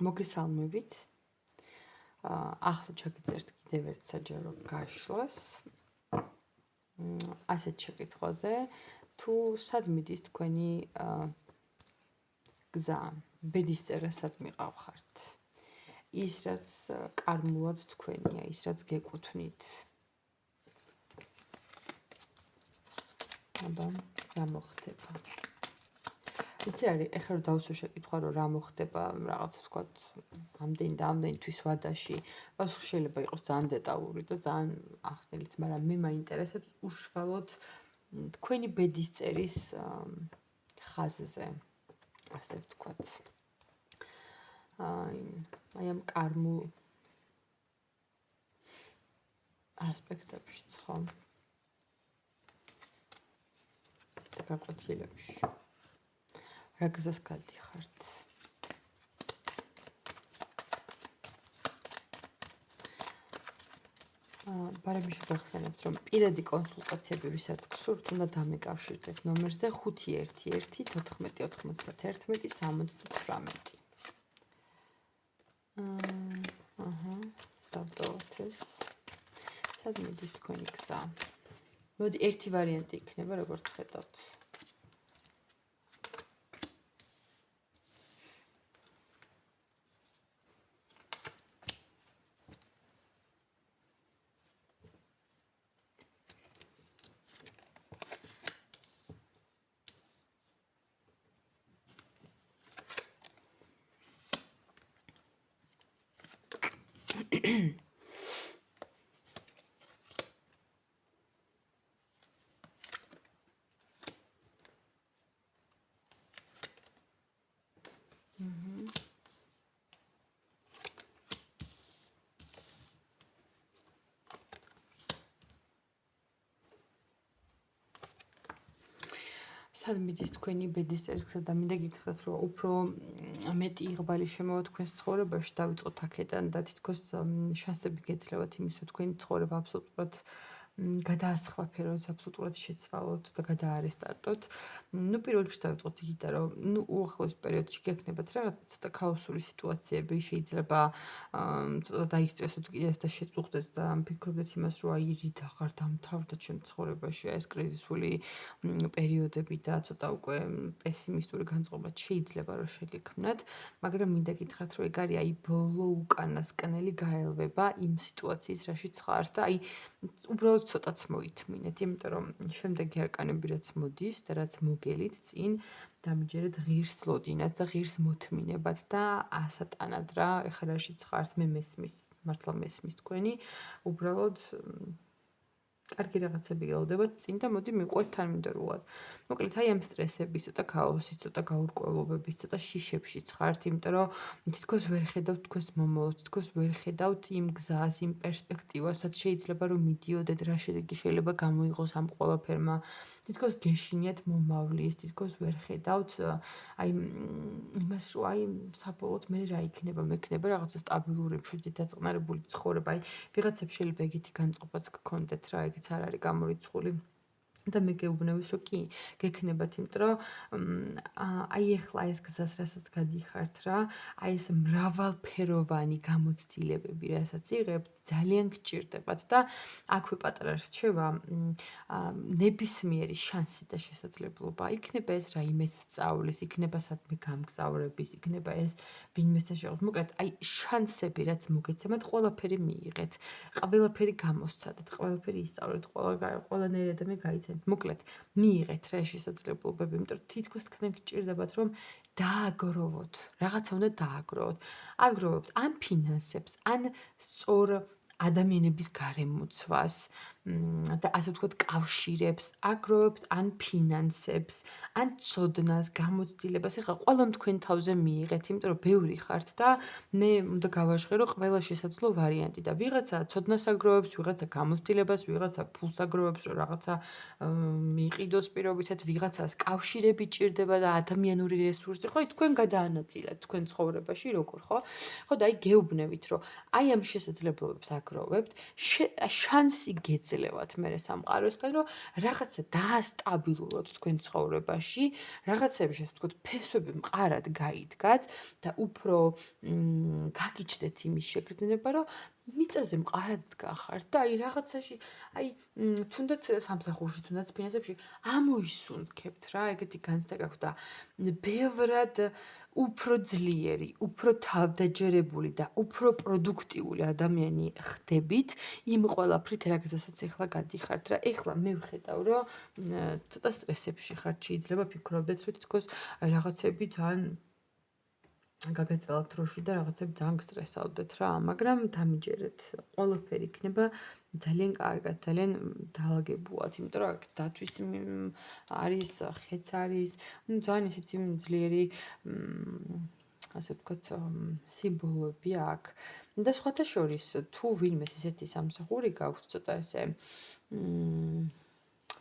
მოგესალმებით. ახლა ჩაგიწერთ კიდევ ერთ საჯარო გაშვას. ასეთ შეკითხვაზე, თუ სად მიდის თქვენი გზა, ბედისწერა სად მიყავხართ? ის რაც კარმულად თქვენია, ის რაც გეკუთვნით. აბა, რა მოხდება? იცი არის, ეხლა რომ დავუსვო შეკითხვა, რომ რა მოხდება, რაღაცა ვთქვათ, ამდენი და ამდენი თვის ვადაში, პასუხი შეიძლება იყოს ძალიან დეტალური და ძალიან ახსნელიც, მაგრამ მე მაინტერესებს უშუალოდ თქვენი ბედისწერის ხაზზე, ასე ვთქვათ. აი ამ კარმულ ასპექტებში, ხო? და გაკვეთილებში. რა გზას გადიხართ? ბარემ შეგახსენებთ, რომ პირადი კონსულტაციები, ვისაც გსურთ, უნდა დამეკავშირდეთ ნომერზე 511 14 91 78. დავდოთ ეს. სად მიდის თქვენი გზა? მოდი, ერთი ვარიანტი იქნება, როგორც ხედავთ. სად მიდის თქვენი ბედისწერის გზა და მინდა გითხრათ, რომ უფრო მეტი იღბალი შემოვა თქვენს ცხოვრებაში, დავიწყოთ აქედან და თითქოს შანსები გეძლევათ იმის, რომ თქვენი ცხოვრება აბსოლუტურად გადაასხვაფეროთ, აბსოლუტურად შეცვალოთ და გადაარესტარტოთ. პირველ რიგში დავიწყოთ იქიდან, რომ უახლოეს პერიოდში გექნებათ რაღაც ცოტა ქაოსური სიტუაციები, შეიძლება ცოტა დაისტრესოთ კიდეც და შეწუხდეთ და ფიქრობდეთ იმას, რომ აი რით აღარ დამთავრდა ჩემ ცხოვრებაში ეს კრიზისული პერიოდები და ცოტა უკვე პესიმისტური განწყობაც შეიძლება რომ შეგექმნათ, მაგრამ მინდა გითხრათ, რომ ეგ არის აი ბოლო უკანასკნელი გაელვება იმ სიტუაციის, რაშიც ხართ და აი უბრალოდ ცოტაც მოითმინეთ, იმიტომ რომ შემდეგი არკანები რაც მოდის და რაც მოგელით წინ დამიჯერეთ ღირს ლოდინად და ღირს მოთმინებად და ასატანად რა, ეხლა რაშიც ხართ, მე მესმის, მართლა მესმის თქვენი, უბრალოდ კარგი რაღაცები გელოდებათ წინ და მოდი მივყვეთ თანმიმდევრულად. მოკლედ, აი ამ სტრესების, ცოტა ქაოსის, ცოტა გაურკვევლობების, ცოტა შიშებშიც ხართ, იმიტომ რომ თითქოს ვერ ხედავთ თქვენს მომავალს, თითქოს ვერ ხედავთ იმ გზას, იმ პერსპექტივას, რაც შეიძლება რომ მიდიოდეთ, რა შედეგი შეიძლება გამოიღოს ამ ყველაფერმა. თითქოს გეშინიათ მომავლის, თითქოს ვერ ხედავთ აი იმას, რომ აი საბოლოოდ მე რა იქნება, მექნება რაღაცა სტაბილური, მშვიდი დაწყნარებული ცხოვრება. აი ვიღაცებს შეიძლება ეგეთი განწყობაც გქონდეთ რა, ეგეც არ არის გამორიცხული. და მე გეუბნებით, რომ კი, გექნებათ, იმიტომ რომ აი ეხლა ეს გზას, რასაც გადიხართ რა, აი ეს მრავალფეროვანი გამოცდილებები, რასაც იღებთ, ძალიან გჭირდებათ და აქვე პატარა რჩება ნებისმიერი შანსი და შესაძლებლობა. იქნება ეს რაიმე სწავლის, იქნება სადმე გამგზავრების, იქნება ეს ვინმესთან შეხვედრა. მოკლედ, აი შანსები, რაც მოგეცემათ, ყველაფერი მიიღეთ. ყველაფერი გამოსცადეთ, ყველაფერი ისწავლეთ, ყველანაირ ადამიან გაიცანეთ. მოკლედ, მიიღეთ რა შესაძლებლობები, იმიტომ რომ თითქოს თქვენ გჭირდებათ, რომ დააგროვოთ, რაღაცა უნდა დააგროვოთ. აგროვებთ ან ფინანსებს, ან სწორ ადამიანების გარემოცვას და ასე ვთქვათ, კავშირებს, აგროვებთ ან ფინანსებს, ან ცოდნას, გამოცდილებას. ეხლა ყველამ თქვენ თავზე მიიღეთ, იმიტომ რომ ბევრი ხართ და მე უნდა გავაჟღერო ყველა შესაძლო ვარიანტი და ვიღაცა ცოდნას აგროვებს, ვიღაცა გამოცდილებას, ვიღაცა ფულს აგროვებს, რომ რაღაცა მიყიდოს პირობითად, ვიღაცას კავშირები ჭირდება და ადამიანური რესურსი. ხო, თქვენ გადაანაწილეთ თქვენ ცხოვრებაში, როგორ ხო? ხო და აი გეუბნებით, რომ აი ამ შესაძლებლობებს დააგროვებთ, შანსი გეძლევათ მერე სამყაროსგან, რომ რაღაცა დაასტაბილუროთ თქვენ ცხოვრებაში, რაღაცები ასე ვთქვათ, ფესვები მყარად გაიდგათ და უფრო გაგიჩნდეთ იმის შეგრძნება, რომ მიწაზე მყარად გახართ და აი რაღაცაში, აი თუნდაც სამსახურში, თუნდაც ფინანსებში ამოისუნთქებთ რა, ეგეთი განცდა გაქვთ და ბევრად უფრო ძლიერი, უფრო თავდაჯერებული და უფრო პროდუქტიული ადამიანი ხდებით იმ ყველაფრით, რაგაცაც ეხლა გადიხართ რა. ეხლა მე ვხედავ, რომ ცოტა სტრესებში ხართ, შეიძლება ფიქრობდეთ, რომ თითქოს აი რაღაცები ძალიან გაგეწელათ დროში და რაღაცები ძალიან გსტრესავდეთ რა, მაგრამ დამიჯერეთ, ყველაფერი იქნება ძალიან კარგად, ძალიან დაალაგებულად, იმიტომ რომ აქ დათვის არის, ხეც არის, ну ძალიან ისეთი ძლიერი ასე ვთქვათ, სიმბოლოები აქვს. და სხვათა შორის, თუ ვინმეს ესეთი სამსახური გაქვთ, ცოტა ესე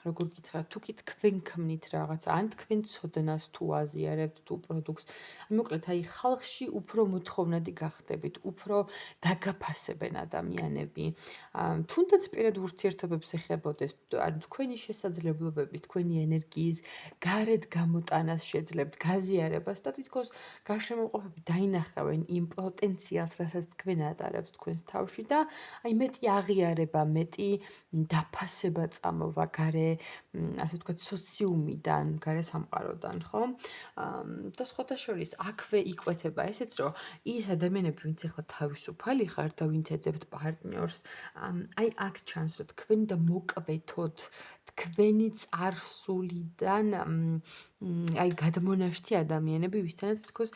როგორ გითხრათ, თუ კი თქვენ ქმნით რაღაცა, ან თქვენ ცოდნას თუ აზიარებთ, თუ პროდუქტს, მოკლედ აი ხალხში უფრო მოთხოვნადი გახდებით, უფრო დაგაფასებენ ადამიანები. თუნდაც პირად ურთიერთობებს ეხებოდეს, ან თქვენი შესაძლებლობების, თქვენი ენერგიის გარეთ გამოტანას შეძლებთ, გაზიარებას და თითქოს გარშემოყოფები დაინახავენ იმ პოტენციალს, რასაც თქვენ ატარებთ თქვენს თავში და აი მეტი აღიარება, მეტი დაფასება წამოვა გარე ასე ვთქვათ, სოციუმიდან, გარე სამყაროდან, ხო? და სხვათა შორის აქვე იკვეთება ესეც, რომ ის ადამიანები, ვინც ახლა თავისუფალი ხართ და ვინც ეძებთ პარტნიორს, აი აქ ჩანს, რომ თქვენ და მოკვეთოთ თქვენი წარსულიდან აი გადმონაშთი ადამიანები, ვისთანაც თქოს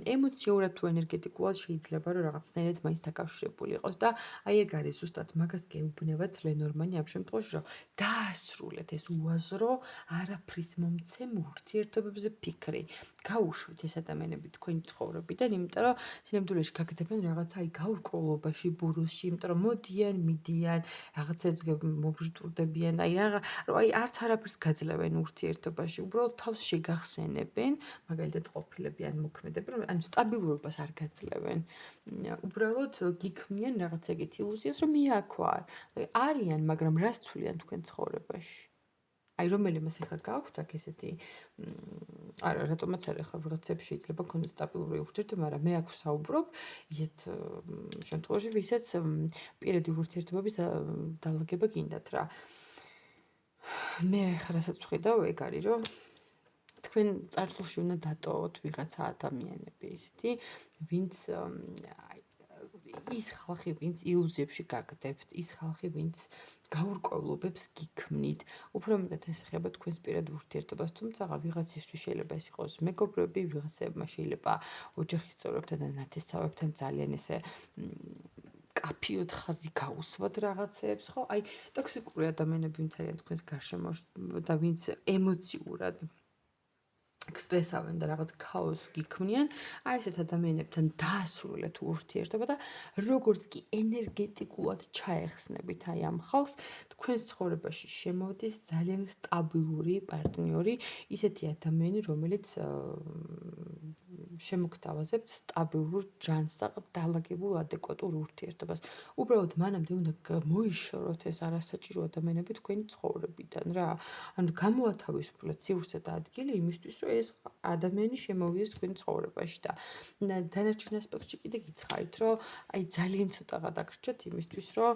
ემოციურად თუ ენერგეტიკულად შეიძლება რომ რაღაცნაირად მაინც დაკავშირებული იყოს და აი ეგ არის ზუსტად მაგას გეუბნებათ ლენორმანი ამ შემთხვევაში, რომ დაასრულეთ ეს უაზრო არაფრის მომცემ ურთიერთობებზე ფიქრი. გაუშვით ეს ადამიანები თქვენი ცხოვრებიდან, იმიტომ რომ სინამდვილეში გაგდებენ რაღაცა აი გაურკვევლობაში, ბურუსში, იმიტომ რომ მოდიან, მიდიან, რაღაცებს მობჟდურდებიან, აი არც არაფერს გაძლევენ ურთიერთობაში, უბრალოდ თავს შეგახსენებენ, მაგალითად ყოფილები ან მოქმედები, რომ ანუ სტაბილურობას არ გაძლევენ. უბრალოდ გიქმნიან რაღაც ეგეთი ილუზიას, რომ მე აქ ვარ. არიან, მაგრამ რას ცვლიან თქვენ ცხოვრებაში? აი რომელიმას ახლა გაქვთ აქ ესეთი არა რატომაც არ ახლა ვიღაცებს შეიძლება ქონდეს სტაბილური ურთიერთობა, მაგრამ მე აქ ვსაუბრობ ისეთ შემთხვევაში, ვისაც პირადი ურთიერთობების დალაგება გინდათ რა. მე ახლა რასაც ვხედავ, ეგ არის, რომ თქვენ წარსულში უნდა დატოვოთ ვიღაცა ადამიანები ისეთი, ვინც ის ხალხი, ვინც ილუზიებში გაგდებთ, ის ხალხი, ვინც გაურკვევლობებს გიქმნით, უფრო მეტად ეს ეხება თქვენს პირად ურთიერთობას, თუმცა ვიღაცისთვის შეიძლება ეს იყოს მეგობრები, ვიღაცებმა შეიძლება ოჯახის წევრებთან და ნათესავებთან ძალიან ესე კაფიოდ ხაზი გაუსვათ რაღაცეებს, ხო? აი ტოქსიკური ადამიანები ვინც არიან თქვენს გარშემო და ვინც ემოციურად სტრესავენ და რაღაც ქაოსს გიქმნიან, აი ესეთ ადამიანებთან დაასრულეთ ურთიერთობა და როგორც კი ენერგეტიკულად ჩაეხსნებით აი ამ ხალხს, თქვენს ცხოვრებაში შემოდის ძალიან სტაბილური პარტნიორი, ისეთი ადამიანი, რომელიც შემოგთავაზებთ სტაბილურ, ჯანსაღ, დაალაგებულ, ადეკვატურ ურთიერთობას. უბრალოდ მანამდე უნდა მოიშოროთ ეს არასაჭირო ადამიანები თქვენი ცხოვრებიდან რა. ანუ გამოათავისუფლეთ სივრცე და ადგილი იმისთვის, რომ ეს ადამიანი შემოვიდეს თქვენ ცხოვრებაში და დანარჩენ ასპექტში კიდე გითხარით, რომ აი ძალიან ცოტა გადაგრჩეთ იმისთვის, რომ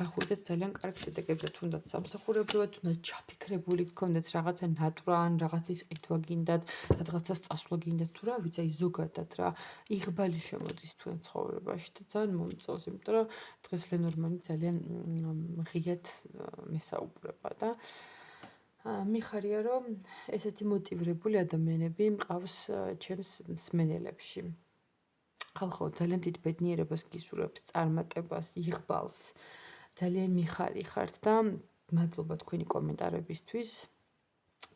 გახურდეთ ძალიან კარგ შედეგებზე, თუნდაც სამსახურებრივად, თუნდაც ჩაფიქრებული გქონდეთ რაღაცა ნატვრა ან რაღაცის ყიდვა გინდათ, რაღაცას წასვლა გინდათ თუ რა ვიცი, აი ზოგადად რა, იღბალი შემოდის თქვენ ცხოვრებაში და ძალიან მომწონს, იმიტომ რომ დღეს ლენორმანი ძალიან ღიად მესაუბრება და მიხარია, რომ ესეთი მოტივირებული ადამიანები მყავს ჩემს მსმენელებში. ხალხო, ძალიან დიდ ბედნიერებას გისურვებთ, წარმატებას, იღბალს. ძალიან მიხარი ხართ და მადლობა თქვენი კომენტარებისთვის,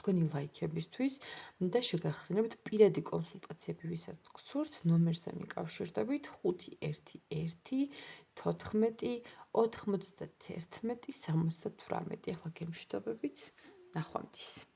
თქვენი ლაიქებისთვის და შეგახსენებთ პირადი კონსულტაციები, ვისაც გსურთ, ნომერზე მიკავშირდებით 511 14 91 78. ახლა გემშვიდობებით. ნახვამდის.